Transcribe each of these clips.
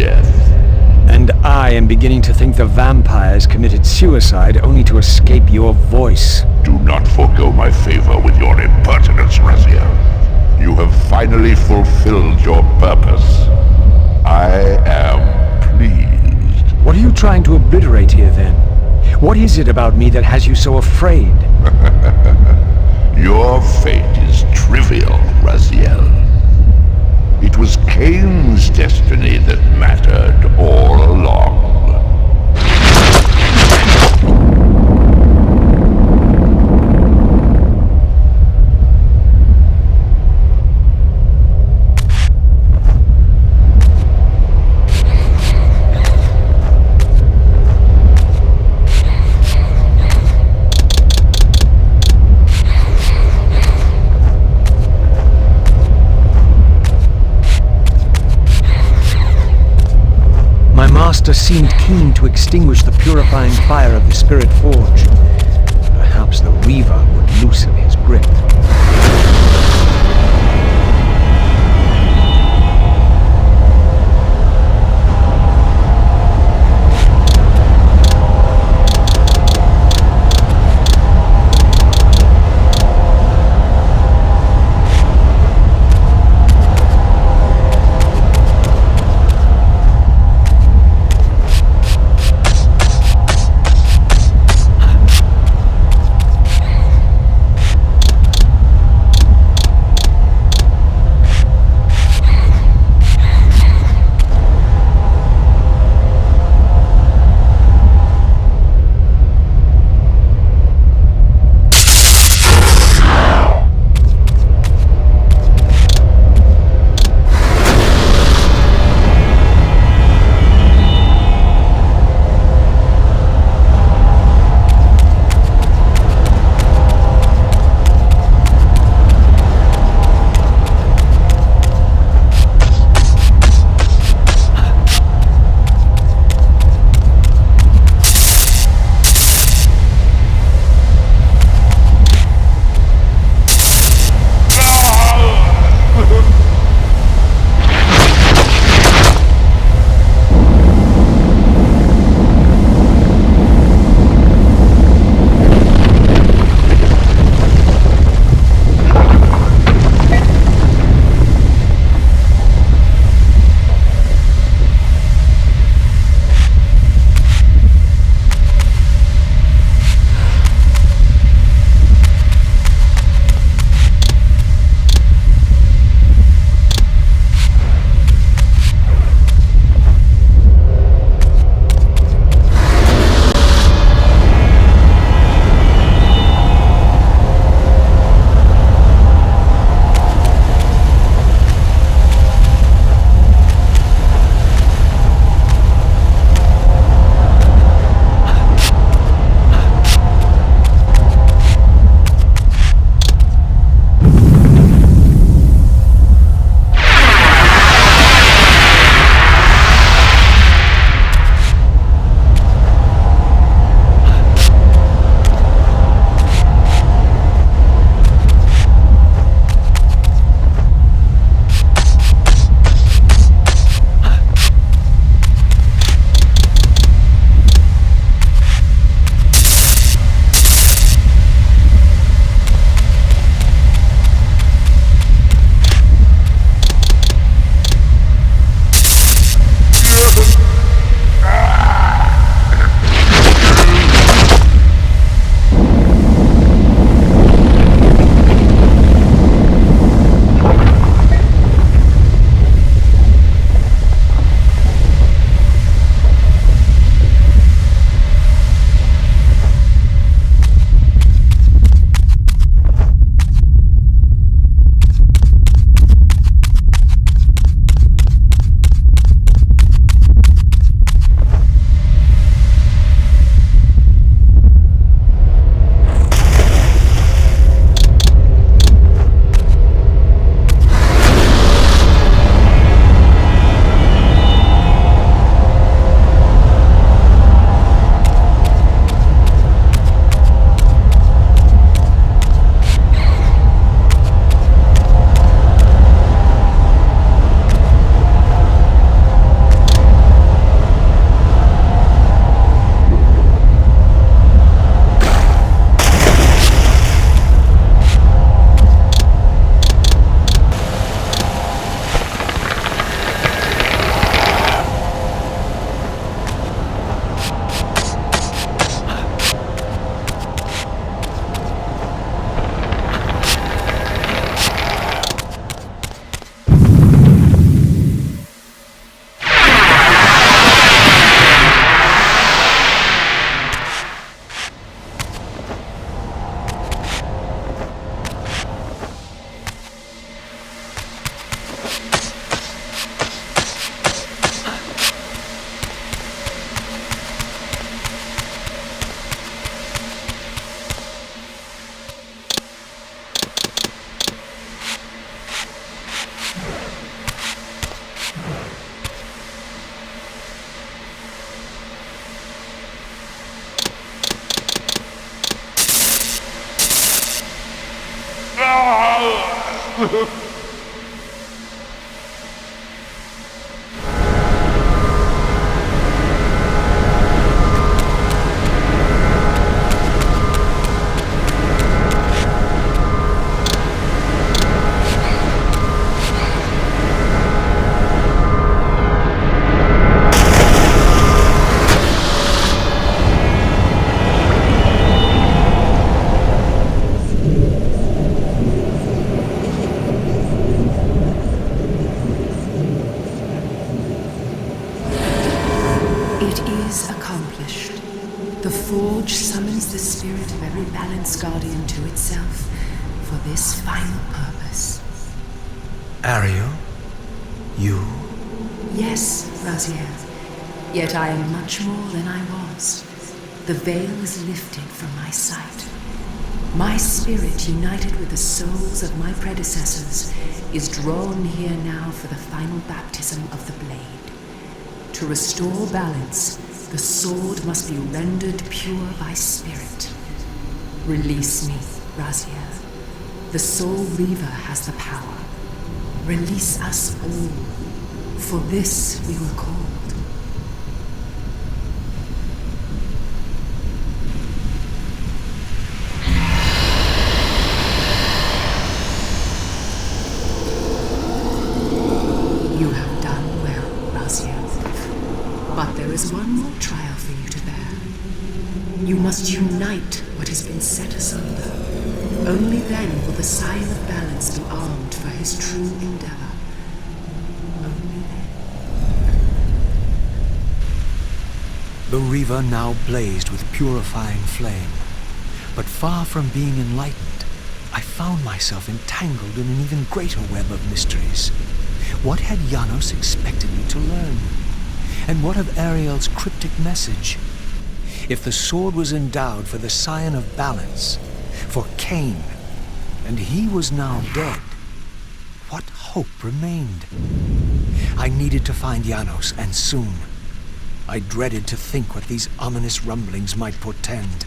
death. And I am beginning to think the vampires committed suicide only to escape your voice. Do not forego my favor with your impertinence, Raziel. You have finally fulfilled your purpose. I am pleased. What are you trying to obliterate here, then? What is it about me that has you so afraid? Your fate is trivial, Raziel. It was Kain's destiny that mattered all along. The Master seemed keen to extinguish the purifying fire of the Spirit Forge. Perhaps the Reaver would loosen his grip. It is accomplished. The Forge summons the spirit of every balanced guardian to itself for this final purpose. Ariel? You? Yes, Raziel. Yet I am much more than I was. The veil is lifted from my sight. My spirit, united with the souls of my predecessors, is drawn here now for the final baptism of the blade. To restore balance, the sword must be rendered pure by spirit. Release me, Raziel. The Soul Reaver has the power. Release us all. For this we were called. You have done well, Raziel. But there is one more trial for you to bear. You must unite what has been set asunder. Only then will the Scion of Balance be armed for his true endeavor. Only then. The Reaver now blazed with purifying flame. But far from being enlightened, I found myself entangled in an even greater web of mysteries. What had Janos expected me to learn? And what of Ariel's cryptic message? If the sword was endowed for the Scion of Balance, for Kain, and he was now dead, what hope remained? I needed to find Janos, and soon. I dreaded to think what these ominous rumblings might portend.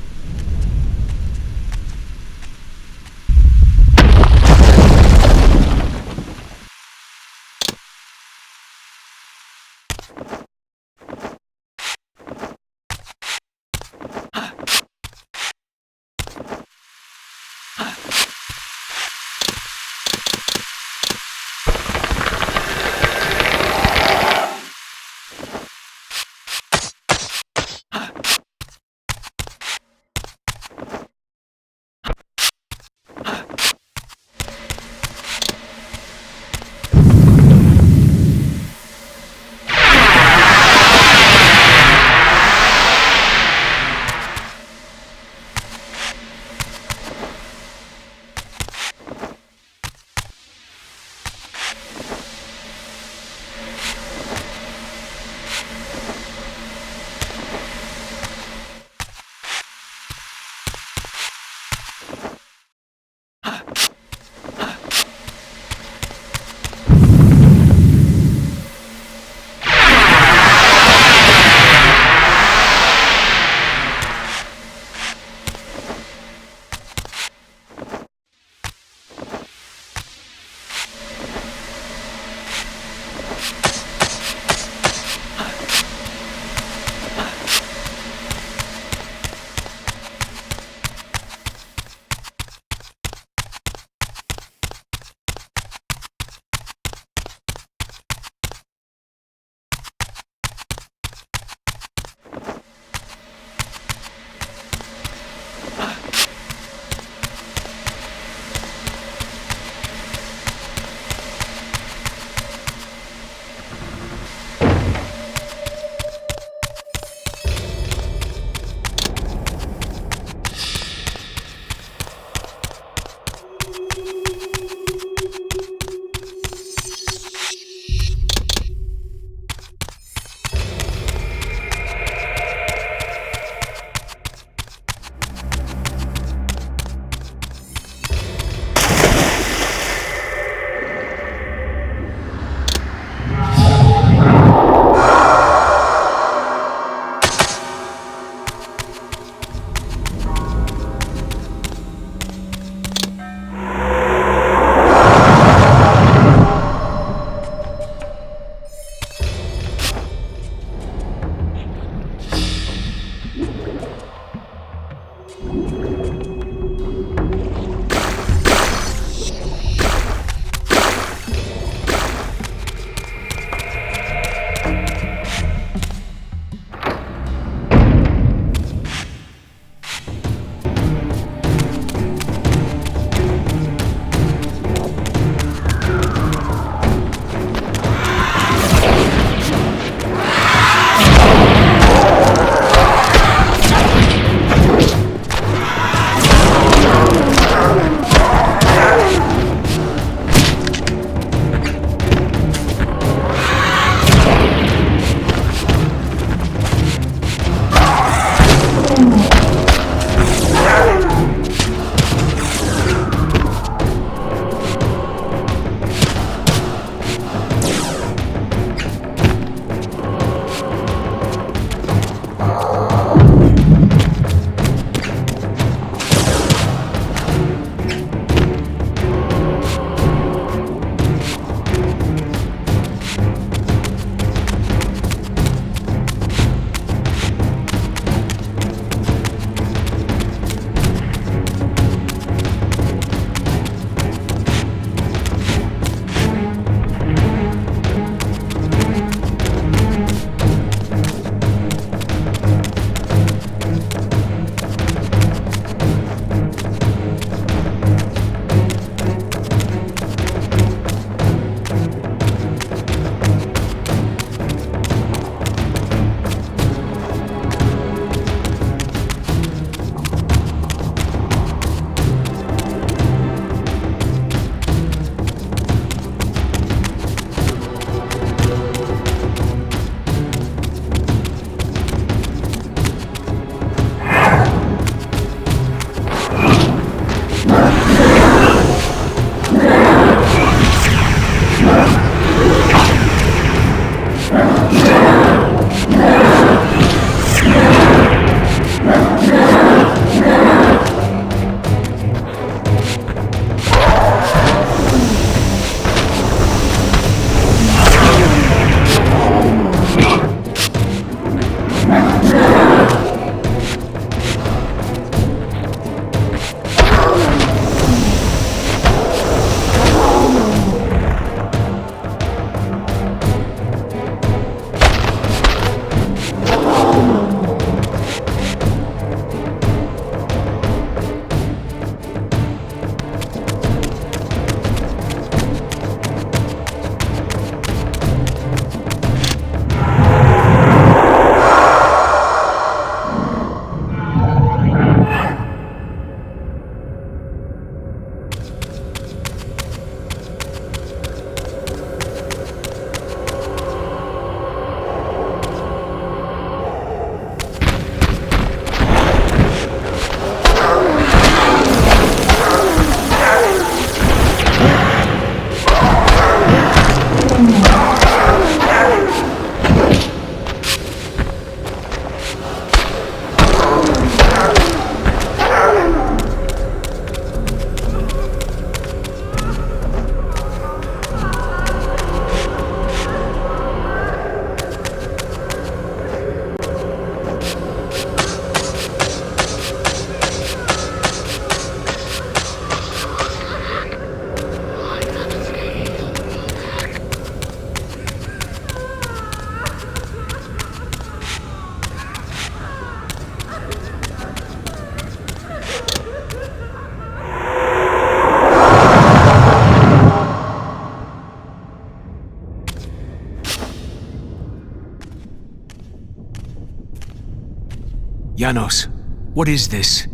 Janos, what is this?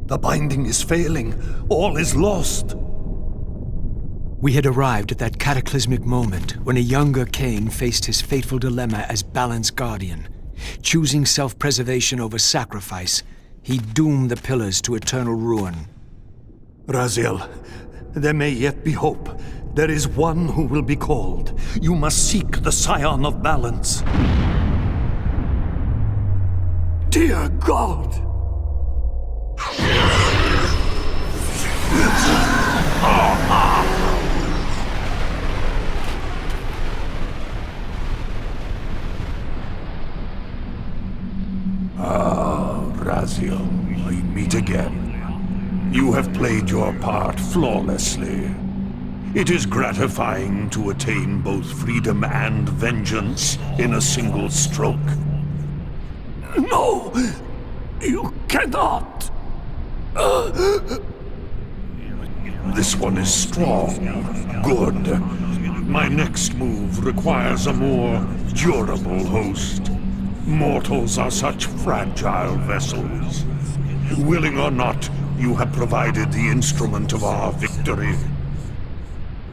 The binding is failing. All is lost. We had arrived at that cataclysmic moment when a younger Kain faced his fateful dilemma as Balance Guardian. Choosing self-preservation over sacrifice, he doomed the pillars to eternal ruin. Raziel, there may yet be hope. There is one who will be called. You must seek the Scion of Balance. Dear God! Raziel, we meet again. You have played your part flawlessly. It is gratifying to attain both freedom and vengeance in a single stroke. No! You cannot! This one is strong. Good. My next move requires a more durable host. Mortals are such fragile vessels. Willing or not, you have provided the instrument of our victory.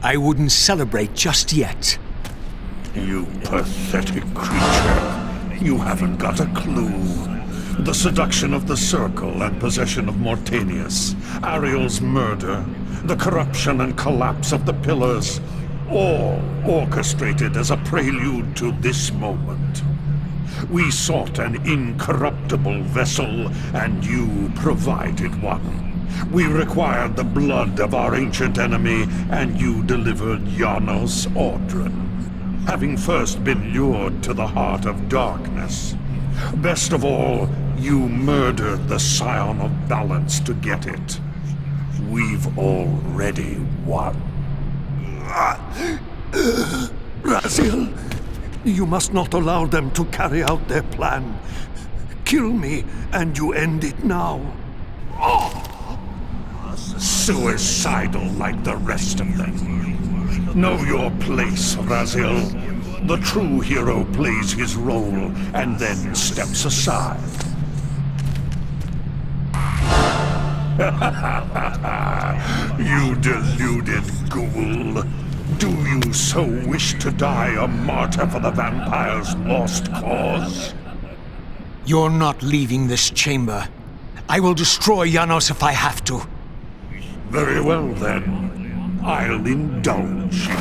I wouldn't celebrate just yet. You pathetic creature. You haven't got a clue. The seduction of the Circle and possession of Mortanius, Ariel's murder, the corruption and collapse of the Pillars, all orchestrated as a prelude to this moment. We sought an incorruptible vessel, and you provided one. We required the blood of our ancient enemy, and you delivered Janos Audron, having first been lured to the heart of darkness. Best of all, you murdered the Scion of Balance to get it. We've already won. Raziel, you must not allow them to carry out their plan. Kill me, and you end it now. Suicidal like the rest of them. Know your place, Raziel. The true hero plays his role and then steps aside. You deluded ghoul. Do you so wish to die a martyr for the vampire's lost cause? You're not leaving this chamber. I will destroy Janos if I have to. Very well then. I'll indulge you.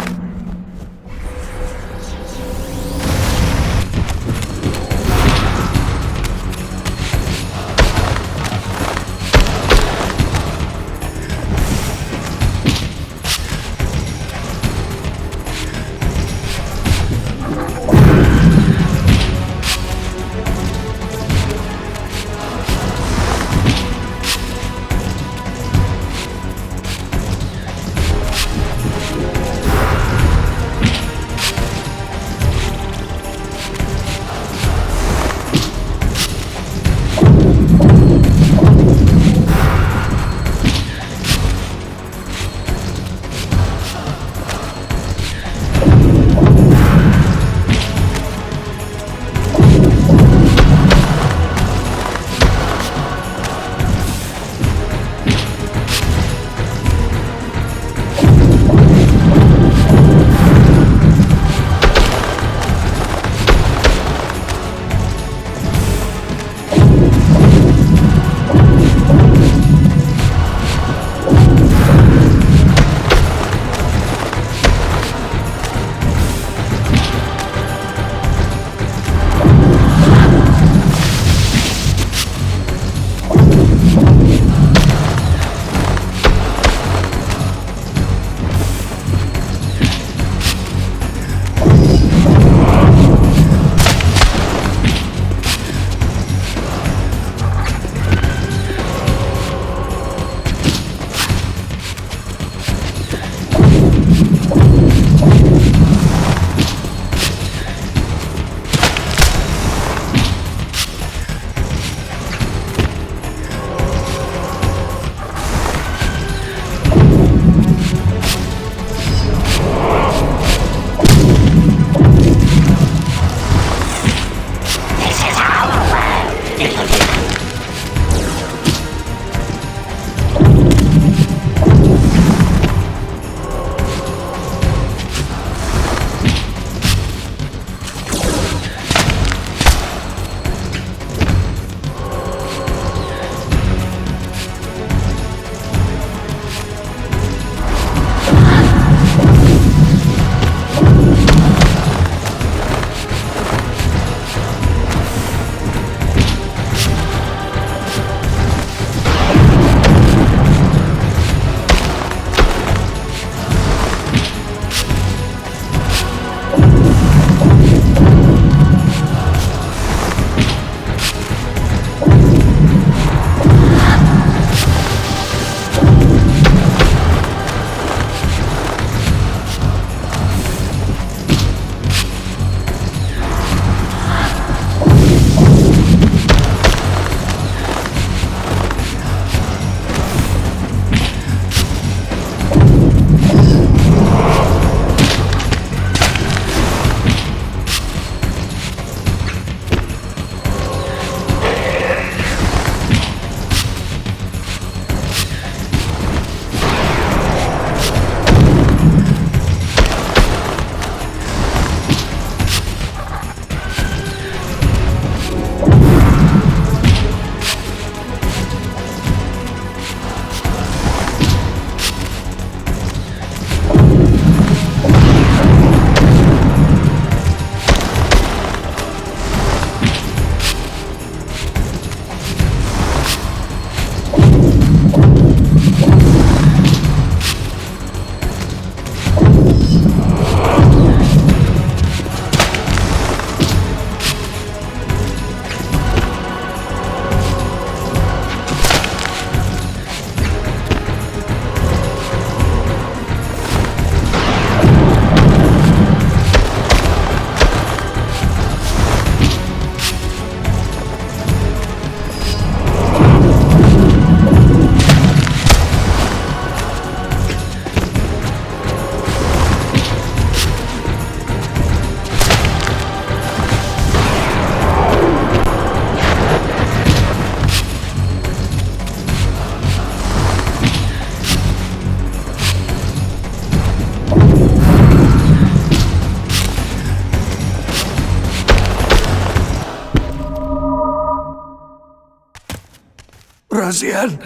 Raziel!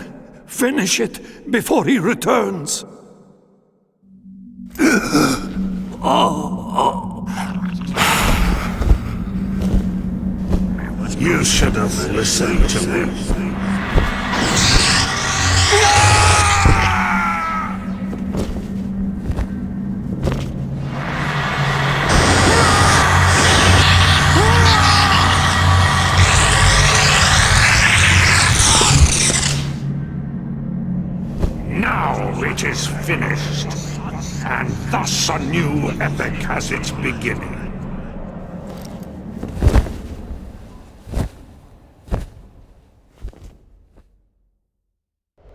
Finish it before he returns! You should have listened to me. Now it is finished, and thus a new epic has its beginning.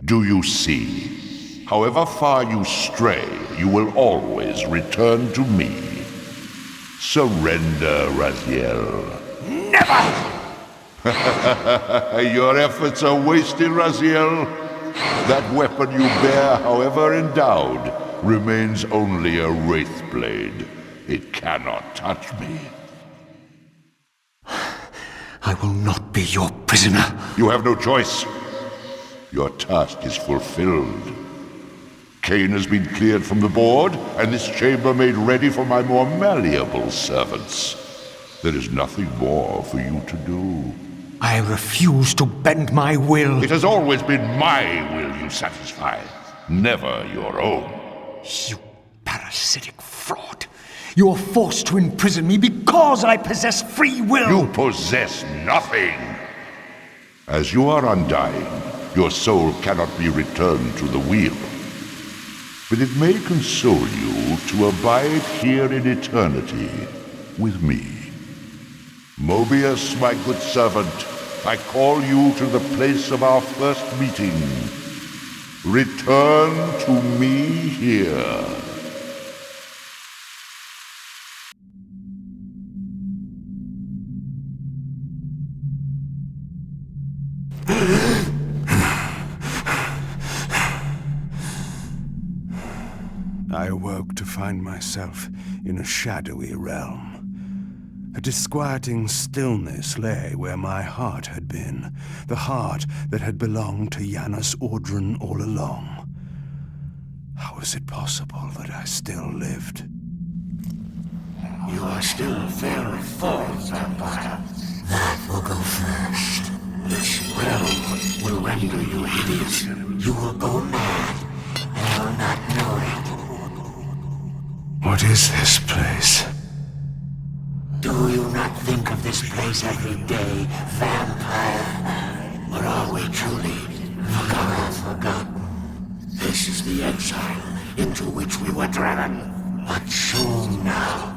Do you see? However far you stray, you will always return to me. Surrender, Raziel. Never! Your efforts are wasted, Raziel. That weapon you bear, however endowed, remains only a wraith blade. It cannot touch me. I will not be your prisoner. You have no choice. Your task is fulfilled. Kain has been cleared from the board, and this chamber made ready for my more malleable servants. There is nothing more for you to do. I refuse to bend my will. It has always been my will you satisfy, never your own. You parasitic fraud. You are forced to imprison me because I possess free will. You possess nothing. As you are undying, your soul cannot be returned to the wheel. But it may console you to abide here in eternity with me. Mobius, my good servant, I call you to the place of our first meeting. Return to me here. I awoke to find myself in a shadowy realm. A disquieting stillness lay where my heart had been, the heart that had belonged to Janus Audrun all along. How was it possible that I still lived? You are still very false, Vampire. That will go first. This realm will render you hideous. You will go mad, and will not know it. What is this place? Do you not think of this place every day, Vampire? Or are we truly forgotten? This is the exile into which we were driven. But soon now,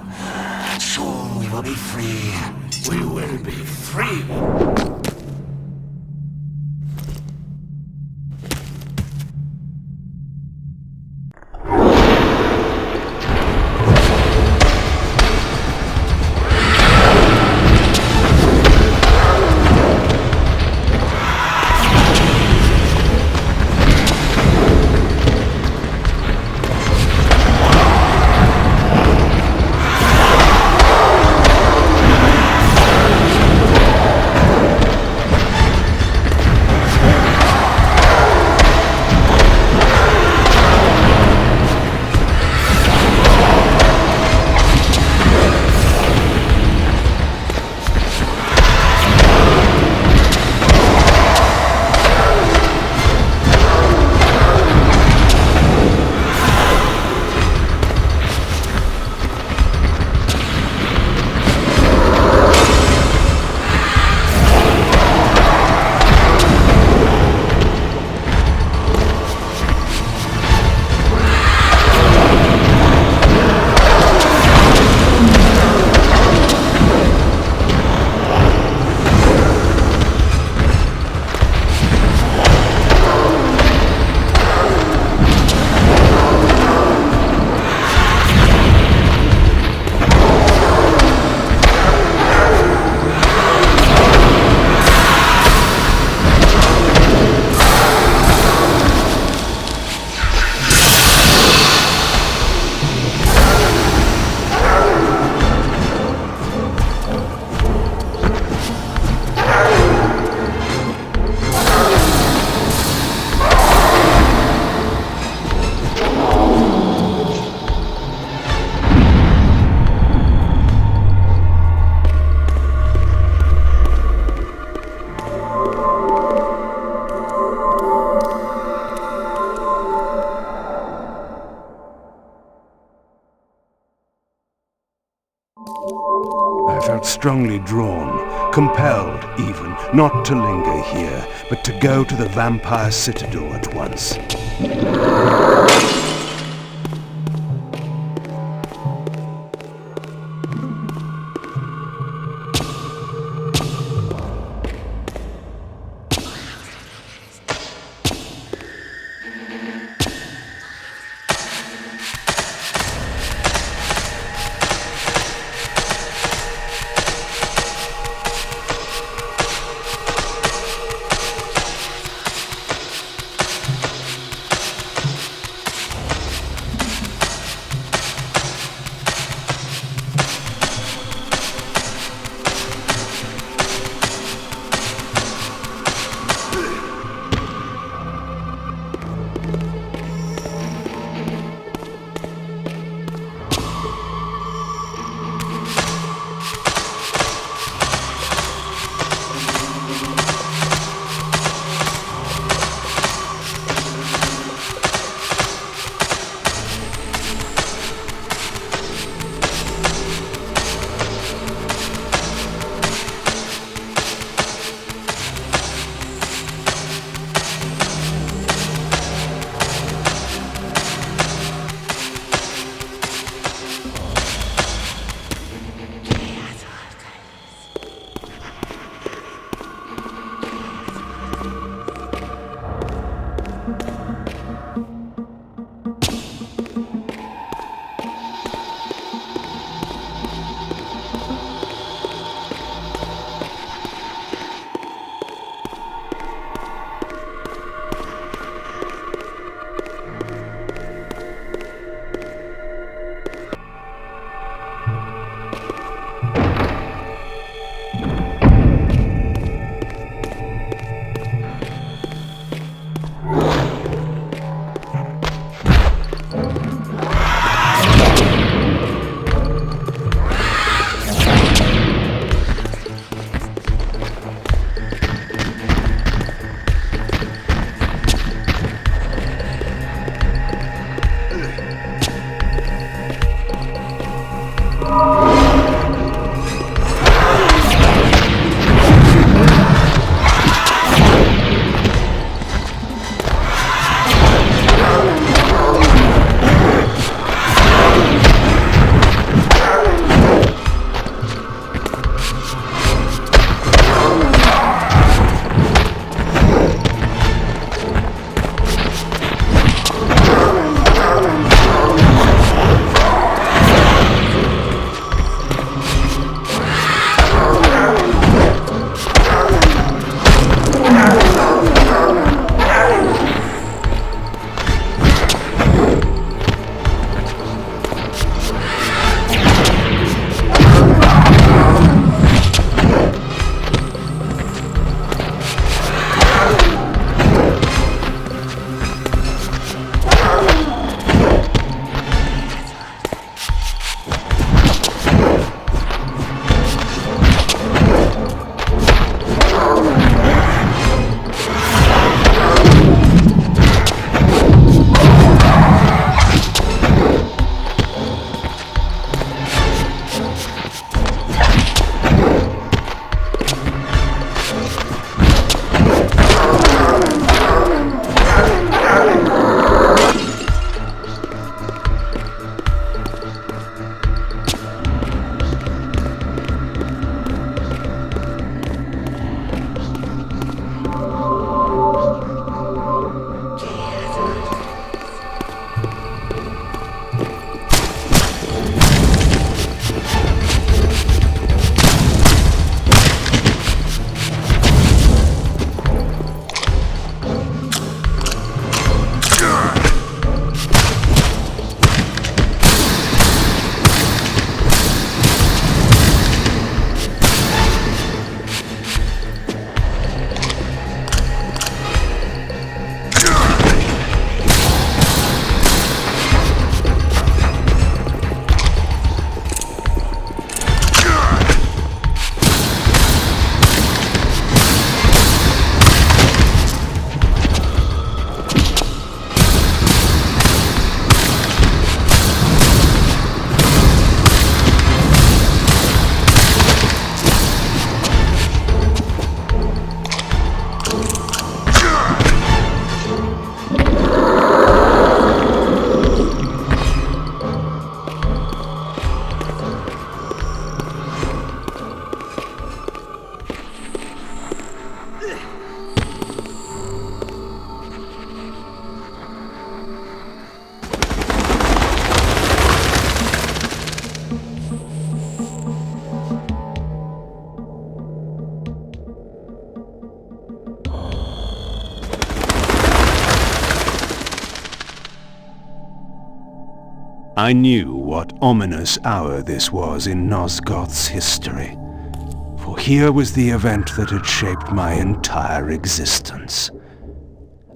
soon we will be free. We will be free. I felt strongly drawn, compelled even, not to linger here, but to go to the vampire citadel at once. I knew what ominous hour this was in Nosgoth's history, for here was the event that had shaped my entire existence.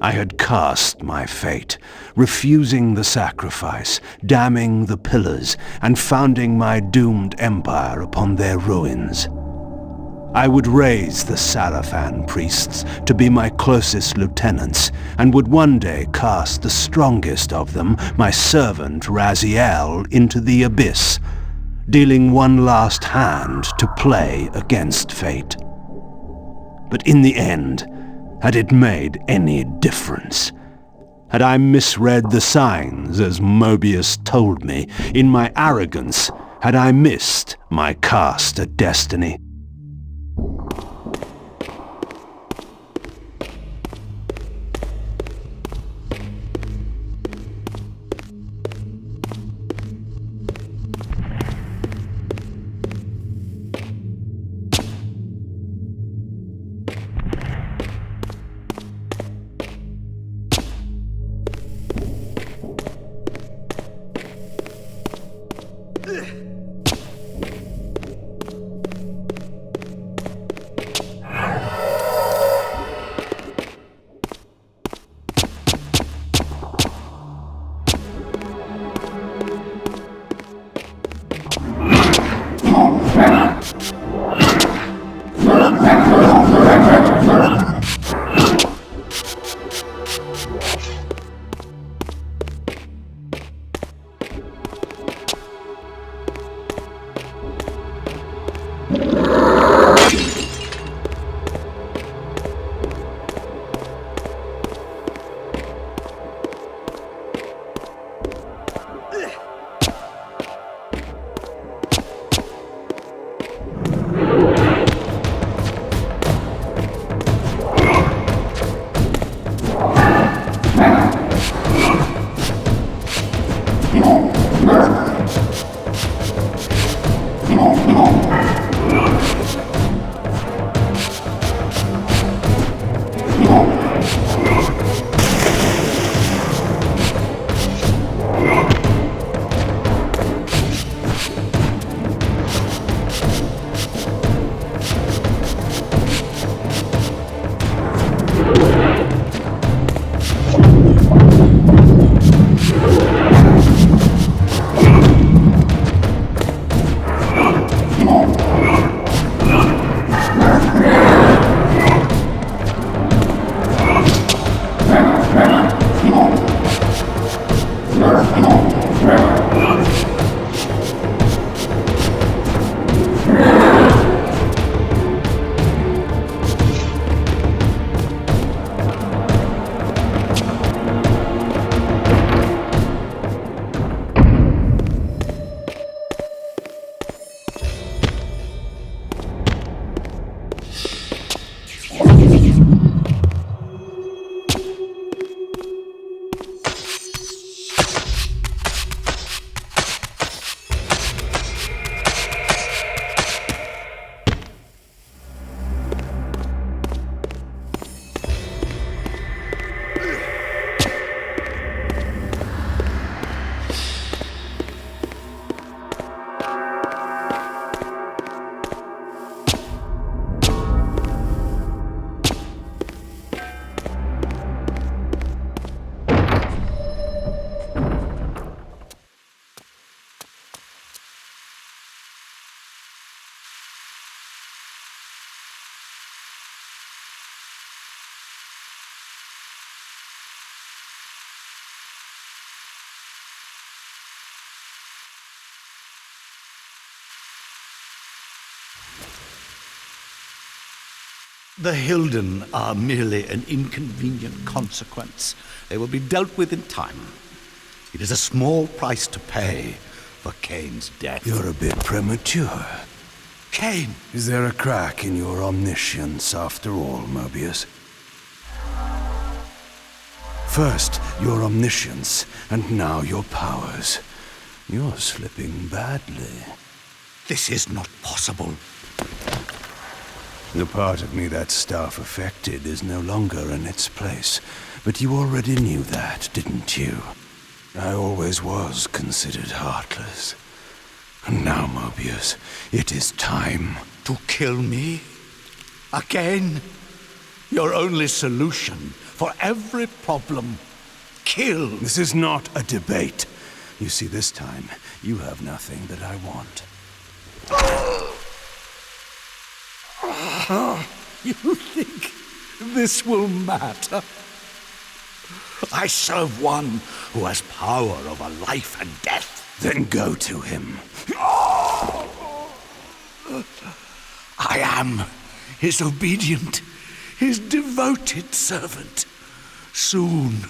I had cast my fate, refusing the sacrifice, damning the pillars, and founding my doomed empire upon their ruins. I would raise the Sarafan priests to be my closest lieutenants, and would one day cast the strongest of them, my servant Raziel, into the abyss, dealing one last hand to play against fate. But in the end, had it made any difference? Had I misread the signs, as Mobius told me? In my arrogance, had I missed my cast at destiny? The Hilden are merely an inconvenient consequence. They will be dealt with in time. It is a small price to pay for Kain's death. You're a bit premature. Kain! Is there a crack in your omniscience after all, Mobius? First, your omniscience, and now your powers. You're slipping badly. This is not possible. The part of me that staff affected is no longer in its place. But you already knew that, didn't you? I always was considered heartless. And now, Mobius, it is time. To kill me? Again? Your only solution for every problem. Kill. This is not a debate. You see, this time, you have nothing that I want. You think this will matter? I serve one who has power over life and death. Then go to him. I am his obedient, his devoted servant. Soon,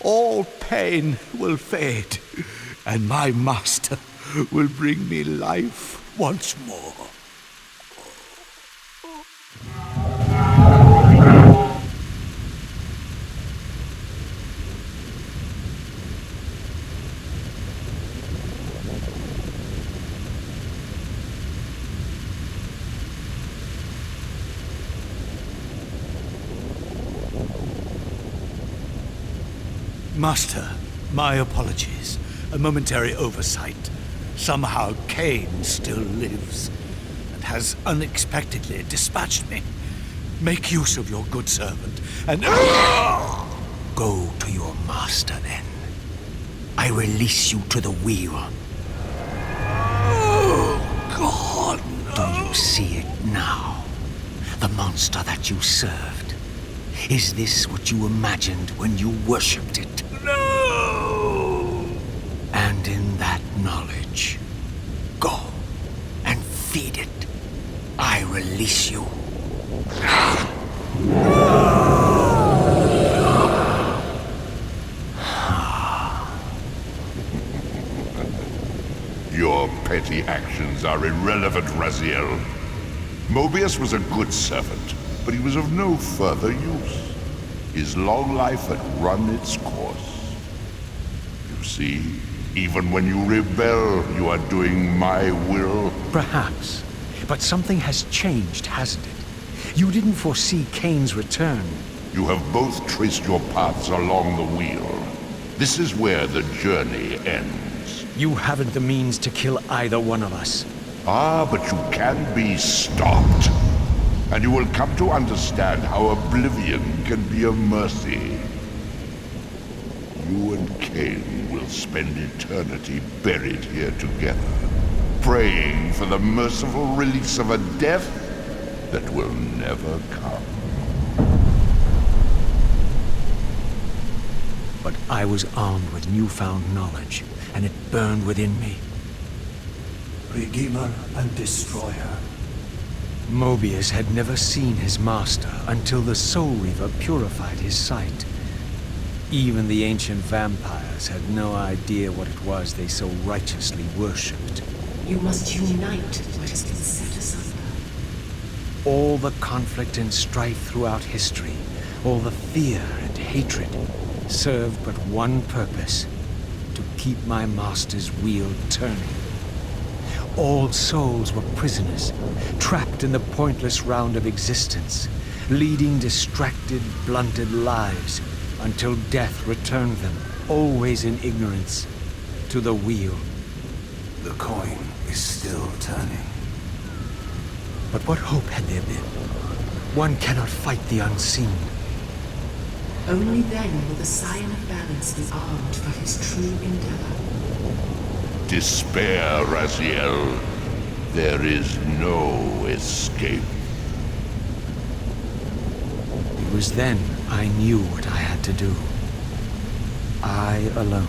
all pain will fade, and my master will bring me life once more. Master, my apologies. A momentary oversight. Somehow Kain still lives, and has unexpectedly dispatched me. Make use of your good servant, and... Go to your master, then. I release you to the wheel. Oh, God, no. Do you see it now? The monster that you served. Is this what you imagined when you worshipped it? No! And in that knowledge, go and feed it. I release you. Your petty actions are irrelevant, Raziel. Mobius was a good servant, but he was of no further use. His long life had run its course. You see, even when you rebel, you are doing my will. Perhaps. But something has changed, hasn't it? You didn't foresee Kain's return. You have both traced your paths along the wheel. This is where the journey ends. You haven't the means to kill either one of us. Ah, but you can be stopped. And you will come to understand how oblivion can be a mercy. You and Kain will spend eternity buried here together, praying for the merciful release of a death that will never come. But I was armed with newfound knowledge, and it burned within me. Redeemer and Destroyer. Mobius had never seen his master until the Soul Reaver purified his sight. Even the ancient vampires had no idea what it was they so righteously worshipped. You must unite what has been set asunder. All the conflict and strife throughout history, all the fear and hatred, served but one purpose: to keep my master's wheel turning. All souls were prisoners, trapped in the pointless round of existence, leading distracted, blunted lives until death returned them, always in ignorance, to the wheel. The coin is still turning. But what hope had there been? One cannot fight the unseen. Only then will the Scion of Balance be armed for his true endeavor. Despair, Raziel. There is no escape. It was then I knew what I had to do. I alone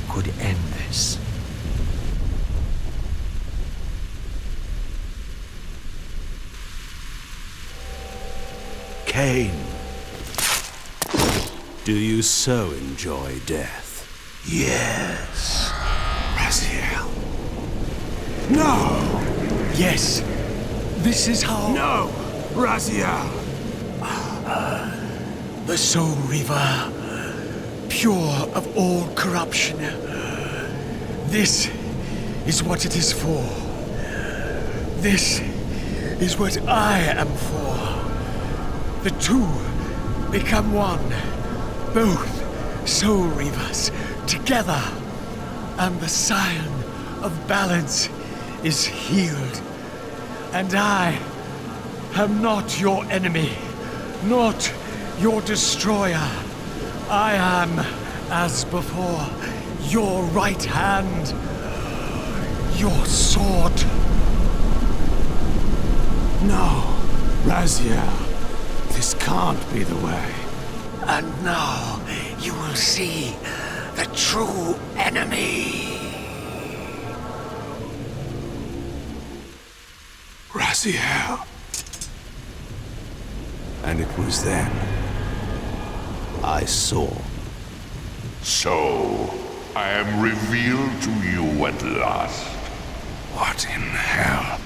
could end this. Kain, do you so enjoy death? Yes. Raziel. No! Yes. This is how... No! Raziel! The Soul Reaver, pure of all corruption. This is what it is for. This is what I am for. The two become one, both Soul Reavers together, and the Scion of Balance is healed. And I am not your enemy, not your destroyer. I am, as before, your right hand, your sword. No, Raziel, this can't be the way. And now you will see the true enemy. Raziel. And it was then I saw. So, I am revealed to you at last. What in hell?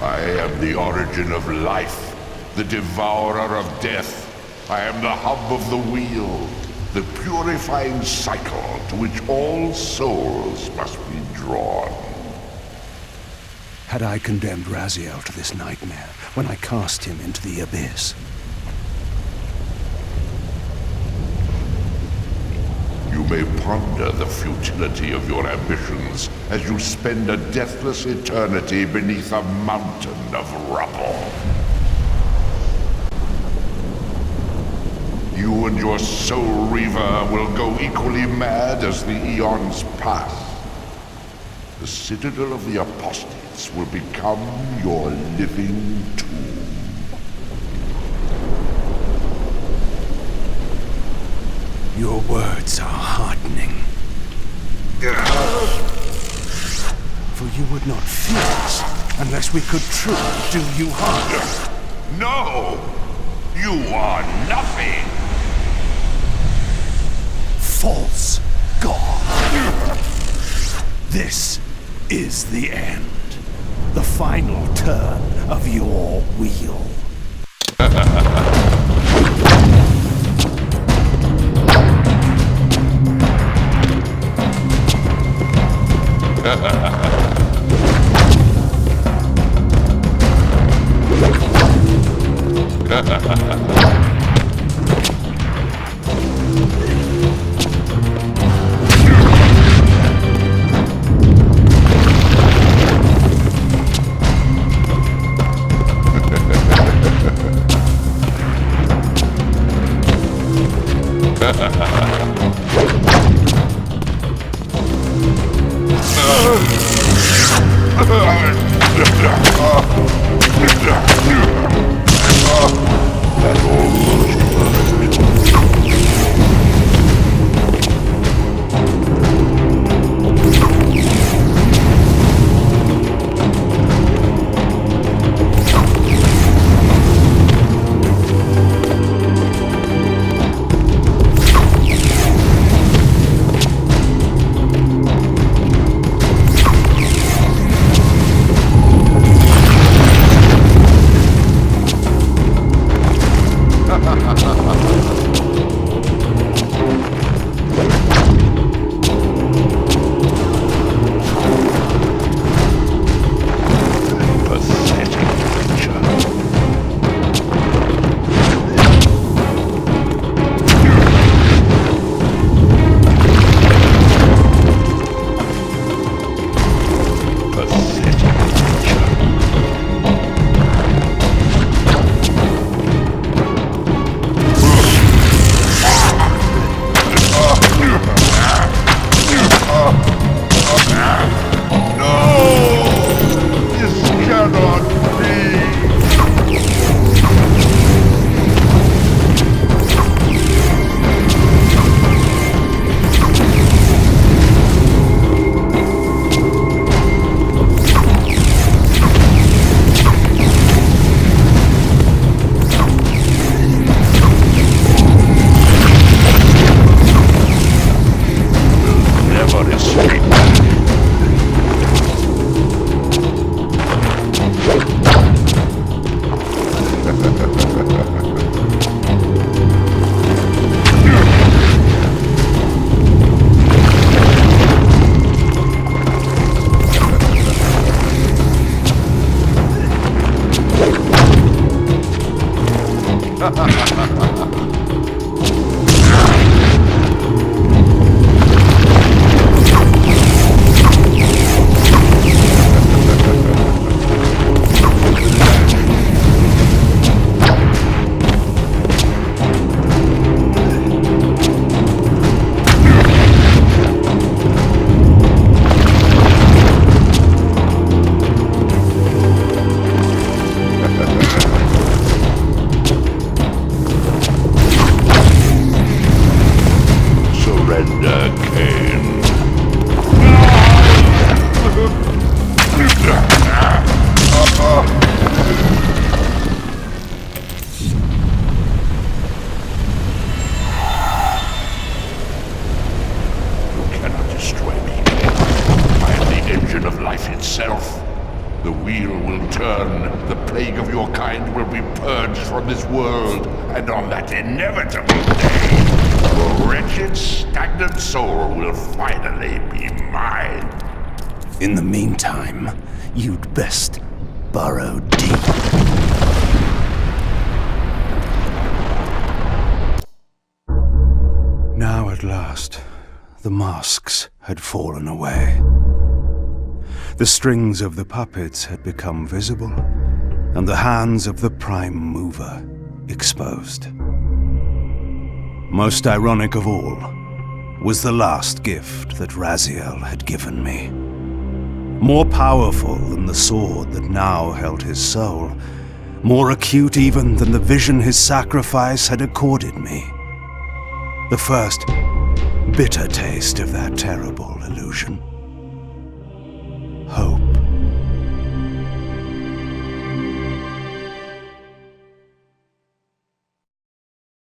I am the origin of life, the devourer of death. I am the hub of the wheel, the purifying cycle to which all souls must be drawn. Had I condemned Raziel to this nightmare when I cast him into the abyss? You may ponder the futility of your ambitions as you spend a deathless eternity beneath a mountain of rubble. You and your Soul Reaver will go equally mad as the eons pass. The Citadel of the Apostates will become your living tomb. Your words are heartening. For you would not fear us unless we could truly do you harm. No! You are nothing! False God. This is the end. The final turn of your wheel. life itself. The wheel will turn, the plague of your kind will be purged from this world, and on that inevitable day, your wretched, stagnant soul will finally be mine. In the meantime, you'd best burrow deep. Now at last, the masks had fallen away. The strings of the puppets had become visible, and the hands of the Prime Mover exposed. Most ironic of all was the last gift that Raziel had given me. More powerful than the sword that now held his soul, more acute even than the vision his sacrifice had accorded me. The first bitter taste of that terrible illusion.